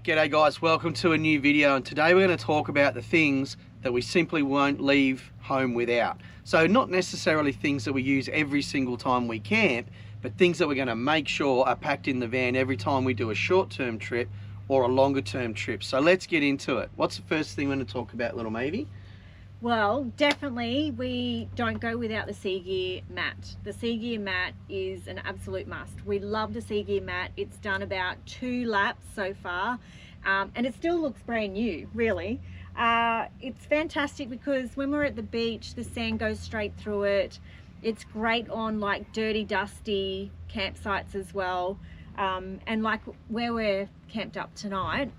Alright, g'day guys, welcome to a new video, and today we're going to talk about the things that we simply won't leave home without. So not necessarily things that we use every single time we camp, but things that we're going to make sure are packed in the van every time we do a short-term trip or a longer-term trip. So let's get into it. What's the first thing we're going to talk about, little Mavie? Well, definitely we don't go without the Sea Gear mat. The Sea Gear mat is an absolute must. We love the Sea Gear mat. It's done about 2 laps so far, and it still looks brand new, really. It's fantastic because when we're at the beach, the sand goes straight through it. It's great on like dirty, dusty campsites as well. And like where we're camped up tonight,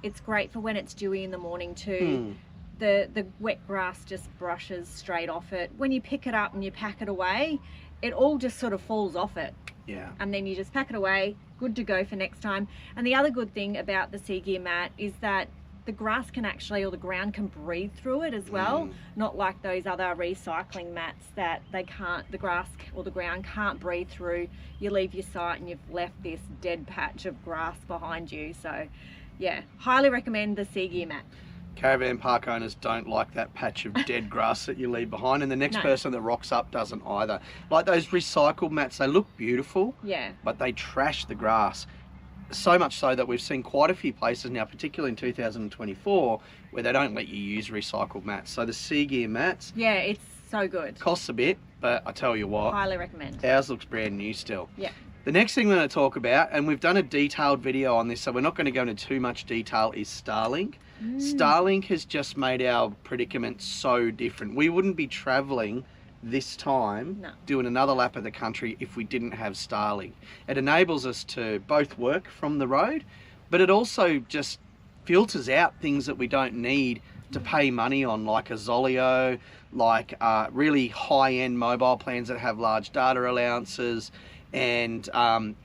it's great for when it's dewy in the morning too. The wet grass just brushes straight off it. When you pick it up and you pack it away, it all just sort of falls off it. Yeah. And then you just pack it away, good to go for next time. And the other good thing about the Sea Gear mat is that the grass can actually, or the ground can breathe through it as well. Not like those other recycling mats that they can't, the grass or the ground can't breathe through. You leave your site and you've left this dead patch of grass behind you. So yeah, highly recommend the Sea Gear mat. Caravan park owners don't like that patch of dead grass that you leave behind, and the next person that rocks up doesn't either. Like those recycled mats, they look beautiful, yeah, but they trash the grass. So much so that we've seen quite a few places now, particularly in 2024, where they don't let you use recycled mats. So the Sea Gear mats, yeah, it's so good. Costs a bit, but I tell you what, highly recommend. Ours looks brand new still. Yeah. The next thing we're going to talk about, and we've done a detailed video on this, so we're not going to go into too much detail, is Starlink. Starlink has just made our predicament so different. We wouldn't be traveling this time, doing another lap of the country, if we didn't have Starlink. It enables us to both work from the road, but it also just filters out things that we don't need to pay money on, like a Zoleo, like really high-end mobile plans that have large data allowances. And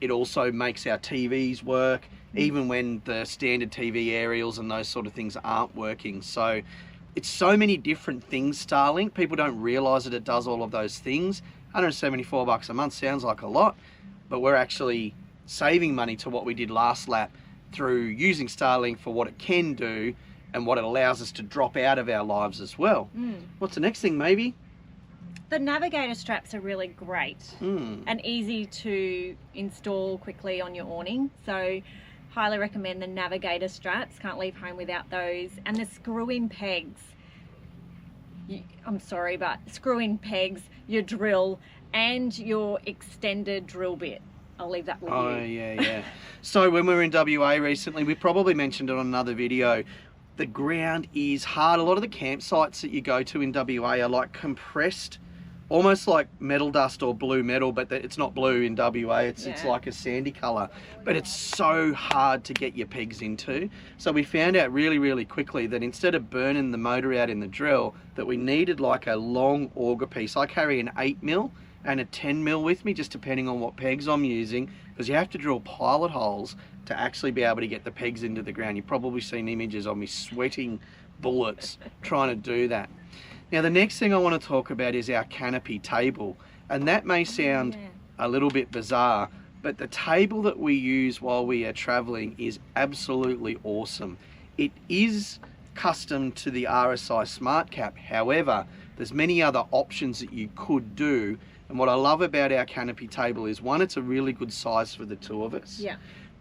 it also makes our TVs work, even when the standard TV aerials and those sort of things aren't working. So it's so many different things, Starlink. People don't realise that it does all of those things. $174 a month sounds like a lot, but we're actually saving money to what we did last lap through using Starlink for what it can do and what it allows us to drop out of our lives as well. What's the next thing, maybe? The Navigator straps are really great and easy to install quickly on your awning. So highly recommend the Navigator straps. Can't leave home without those. And the screw-in pegs. I'm sorry, but screw-in pegs, your drill and your extended drill bit. I'll leave that with you. Oh, yeah. So when we were in WA recently, we probably mentioned it on another video, the ground is hard. A lot of the campsites that you go to in WA are like compressed, almost like metal dust or blue metal, but it's not blue in WA, it's like a sandy colour. But it's so hard to get your pegs into. So we found out really, really quickly that instead of burning the motor out in the drill, that we needed like a long auger piece. I carry an 8mm and a 10mm with me, just depending on what pegs I'm using, because you have to drill pilot holes to actually be able to get the pegs into the ground. You've probably seen images of me sweating bullets trying to do that. Now the next thing I want to talk about is our canopy table, and that may sound a little bit bizarre, but the table that we use while we are traveling is absolutely awesome. It is custom to the RSI SmartCap, however, there's many other options that you could do, and what I love about our canopy table is, one, it's a really good size for the two of us. Yeah.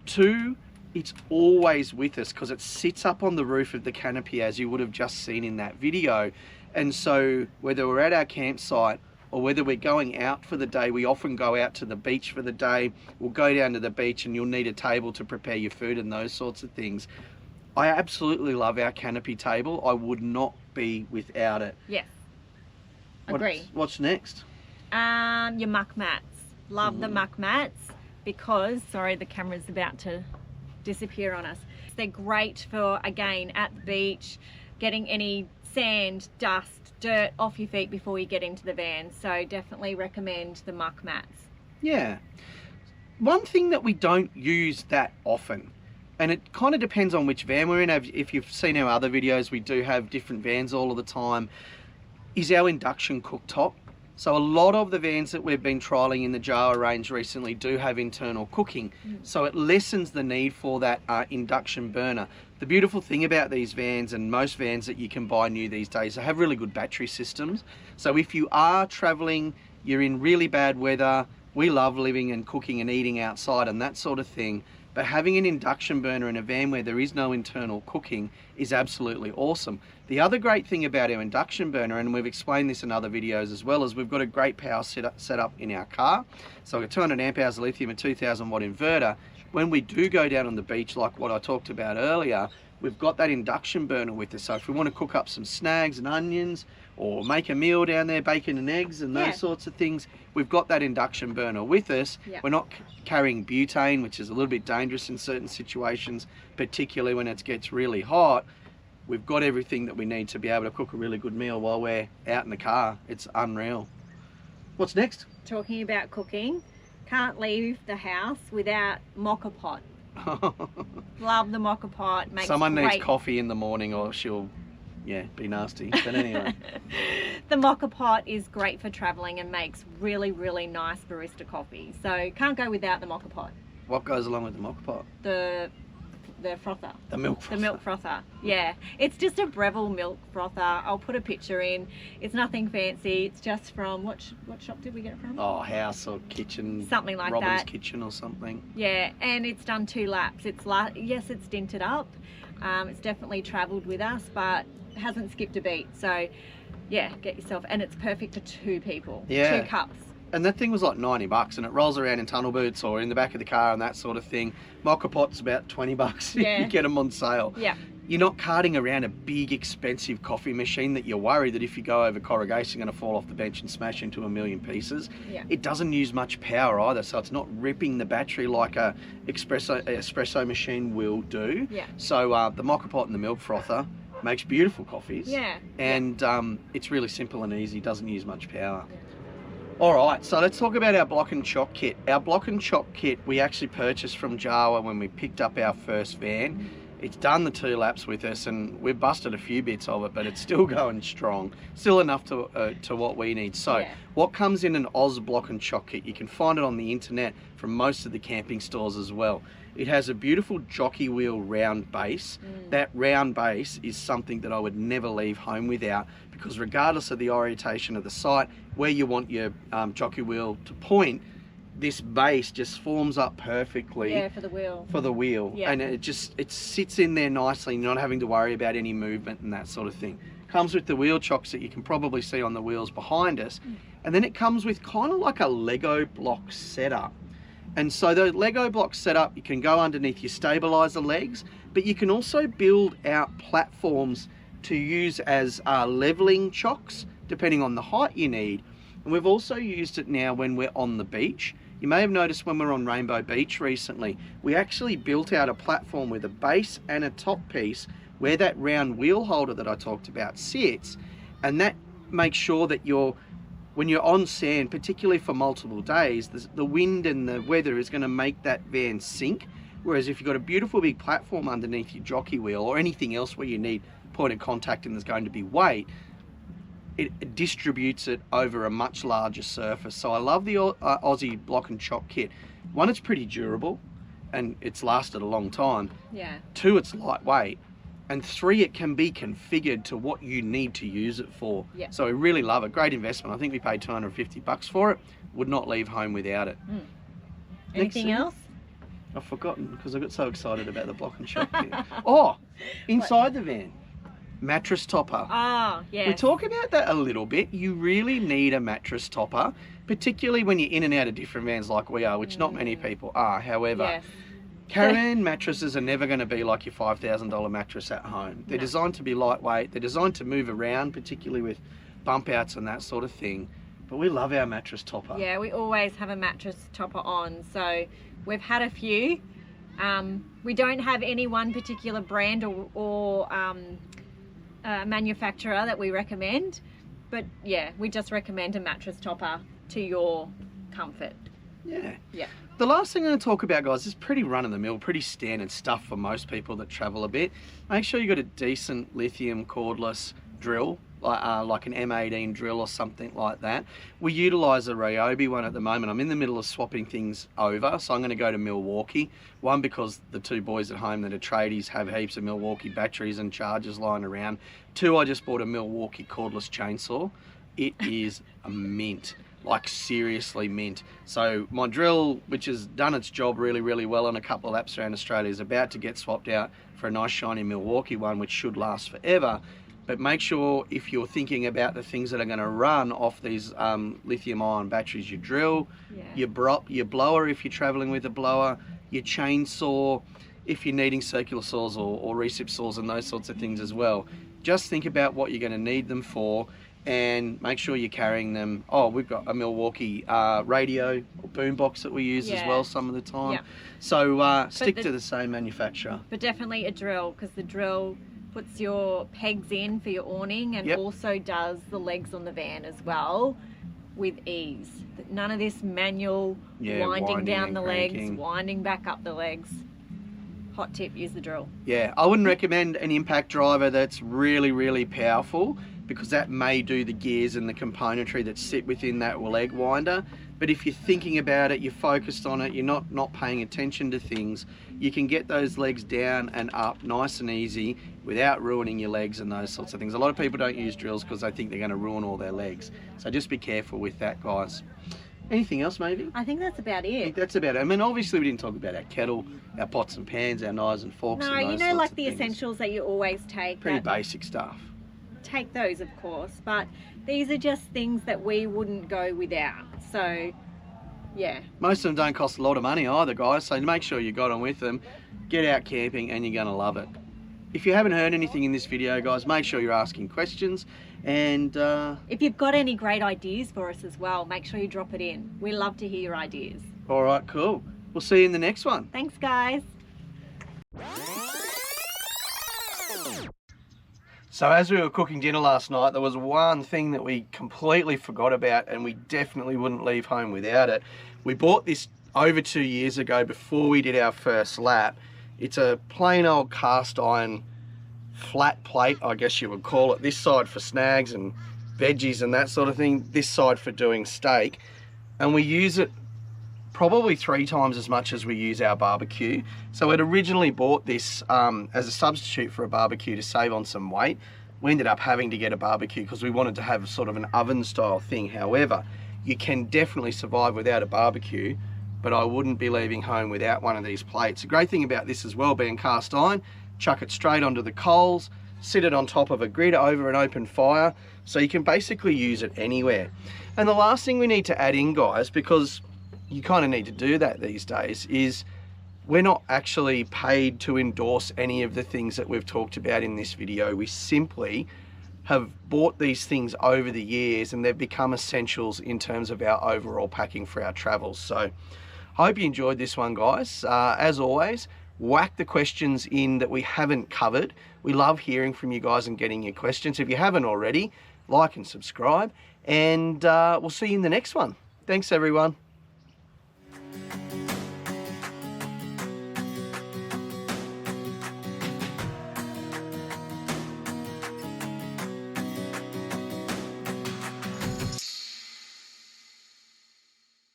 Two, it's always with us because it sits up on the roof of the canopy, as you would have just seen in that video. And so whether we're at our campsite or whether we're going out for the day, we often go out to the beach for the day. We'll go down to the beach and you'll need a table to prepare your food and those sorts of things. I absolutely love our canopy table. I would not be without it. Yeah, agree. What's next? Your muck mats. Love the muck mats because, sorry, the camera's about to disappear on us. They're great for, again, at the beach, getting any sand, dust, dirt off your feet before you get into the van. So definitely recommend the muck mats. Yeah. One thing that we don't use that often, and it kind of depends on which van we're in. If you've seen our other videos, we do have different vans all of the time, is our induction cooktop. So a lot of the vans that we've been trialling in the Jawa range recently do have internal cooking. So it lessens the need for that induction burner. The beautiful thing about these vans, and most vans that you can buy new these days, they have really good battery systems. So if you are traveling, you're in really bad weather, we love living and cooking and eating outside and that sort of thing. But having an induction burner in a van where there is no internal cooking is absolutely awesome. The other great thing about our induction burner, and we've explained this in other videos as well, is we've got a great power setup in our car. So a 200 amp hours of lithium, a 2000 watt inverter. When we do go down on the beach, like what I talked about earlier, we've got that induction burner with us. So if we want to cook up some snags and onions, or make a meal down there, bacon and eggs and those sorts of things, we've got that induction burner with us. We're not carrying butane, which is a little bit dangerous in certain situations, particularly when it gets really hot. We've got everything that we need to be able to cook a really good meal while we're out in the car. It's unreal. What's next? Talking about cooking, can't leave the house without mocha pot. Love the mocha pot. Makes Someone great... needs coffee in the morning or she'll be nasty. But anyway. The mocha pot is great for traveling and makes really, really nice barista coffee. So can't go without the mocha pot. What goes along with the mocha pot? The frother. The milk frother. The milk frother. Yeah. It's just a Breville milk frother. I'll put a picture in. It's nothing fancy. It's just from, what shop did we get it from? Oh, house or kitchen. Something like Robin's that. Kitchen or something. Yeah, and it's done 2 laps. Yes, it's dinted up. It's definitely travelled with us, but hasn't skipped a beat. So yeah, get yourself, and it's perfect for 2 people. Yeah. 2 cups. And that thing was like $90 and it rolls around in tunnel boots or in the back of the car and that sort of thing. Mocha pot's about $20. Yeah. You get them on sale. Yeah. You're not carting around a big expensive coffee machine that you're worried that if you go over corrugation you're going to fall off the bench and smash into a million pieces. Yeah. It doesn't use much power either, so it's not ripping the battery like a espresso machine will do. Yeah. So the mocha pot and the milk frother makes beautiful coffees. Yeah. And it's really simple and easy, doesn't use much power. Yeah. All right, so let's talk about our block and chock kit. Our block and chock kit we actually purchased from Jawa when we picked up our first van. It's done the 2 laps with us and we've busted a few bits of it, but it's still going strong. Still enough to what we need. So what comes in an Oz block and chock kit? You can find it on the internet from most of the camping stores as well. It has a beautiful jockey wheel round base. That round base is something that I would never leave home without, because regardless of the orientation of the site, where you want your jockey wheel to point, this base just forms up perfectly for the wheel. And it sits in there nicely, not having to worry about any movement and that sort of thing. Comes with the wheel chocks that you can probably see on the wheels behind us, and then it comes with kind of like a Lego block setup. And so the Lego block setup, you can go underneath your stabilizer legs, but you can also build out platforms to use as leveling chocks depending on the height you need. And we've also used it now when we're on the beach. You may have noticed when we were on Rainbow Beach recently, we actually built out a platform with a base and a top piece where that round wheel holder that I talked about sits, and that makes sure that when you're on sand, particularly for multiple days, the wind and the weather is going to make that van sink. Whereas if you've got a beautiful big platform underneath your jockey wheel or anything else where you need point of contact and there's going to be weight, it distributes it over a much larger surface. So I love the Aussie block and chock kit. 1, it's pretty durable and it's lasted a long time. Yeah. 2, it's lightweight. And 3, it can be configured to what you need to use it for. Yeah. So we really love it. Great investment. I think we paid $250 for it. Would not leave home without it. Anything else? I've forgotten because I got so excited about the block and chock kit. Oh, inside the van, mattress topper. Oh, yeah. We talk about that a little bit. You really need a mattress topper, particularly when you're in and out of different vans like we are, which not many people are. However, caravan mattresses are never going to be like your $5,000 mattress at home. They're designed to be lightweight. They're designed to move around, particularly with bump outs and that sort of thing. But we love our mattress topper. Yeah, we always have a mattress topper on. So we've had a few. We don't have any one particular brand or manufacturer that we recommend. But yeah, we just recommend a mattress topper to your comfort. Yeah. Yeah. The last thing I'm going to talk about, guys, is pretty run-of-the-mill, pretty standard stuff for most people that travel a bit. Make sure you've got a decent lithium cordless drill like an M18 drill or something like that. We utilise a Ryobi one at the moment. I'm in the middle of swapping things over, so I'm going to go to Milwaukee. One, because the two boys at home that are tradies have heaps of Milwaukee batteries and chargers lying around. Two, I just bought a Milwaukee cordless chainsaw. It is a mint, like seriously mint. So my drill, which has done its job really, really well on a couple of laps around Australia, is about to get swapped out for a nice shiny Milwaukee one, which should last forever. But make sure, if you're thinking about the things that are going to run off these lithium-ion batteries, your drill, your blower if you're traveling with a blower, your chainsaw, if you're needing circular saws or recip saws and those sorts of things as well. Just think about what you're going to need them for, and make sure you're carrying them. Oh, we've got a Milwaukee radio or boombox that we use as well some of the time. So stick to the same manufacturer. But definitely a drill, because the drill puts your pegs in for your awning and also does the legs on the van as well with ease. None of this manual winding down the legs, winding back up the legs. Hot tip, use the drill. Yeah, I wouldn't recommend an impact driver that's really, really powerful, because that may do the gears and the componentry that sit within that leg winder. But if you're thinking about it, you're focused on it, you're not paying attention to things, you can get those legs down and up nice and easy without ruining your legs and those sorts of things. A lot of people don't use drills because they think they're going to ruin all their legs. So just be careful with that, guys. Anything else, maybe? I think that's about it. I think that's about it. I mean, obviously we didn't talk about our kettle, our pots and pans, our knives and forks. No, and you know, like the essentials that you always take. Pretty basic stuff. Take those, of course, but these are just things that we wouldn't go without. So yeah, most of them don't cost a lot of money either, guys, so make sure you got them with them. Get out camping and you're going to love it. If you haven't heard anything in this video, guys, make sure you're asking questions, and if you've got any great ideas for us as well, make sure you drop it in. We love to hear your ideas. All right, cool. We'll see you in the next one. Thanks, guys. So as we were cooking dinner last night, there was one thing that we completely forgot about, and we definitely wouldn't leave home without it. We bought this over 2 years ago before we did our first lap. It's a plain old cast iron flat plate, I guess you would call it. This side for snags and veggies and that sort of thing. This side for doing steak. And we use it probably 3 times as much as we use our barbecue. So we'd originally bought this as a substitute for a barbecue to save on some weight. We ended up having to get a barbecue because we wanted to have sort of an oven style thing. However, you can definitely survive without a barbecue, but I wouldn't be leaving home without one of these plates. The great thing about this as well, being cast iron, chuck it straight onto the coals, sit it on top of a grid over an open fire, so you can basically use it anywhere. And the last thing we need to add in, guys, because you kind of need to do that these days, is we're not actually paid to endorse any of the things that we've talked about in this video. We simply have bought these things over the years and they've become essentials in terms of our overall packing for our travels. So I hope you enjoyed this one, guys. As always, whack the questions in that we haven't covered. We love hearing from you guys and getting your questions. If you haven't already, like and subscribe, and we'll see you in the next one. Thanks, everyone.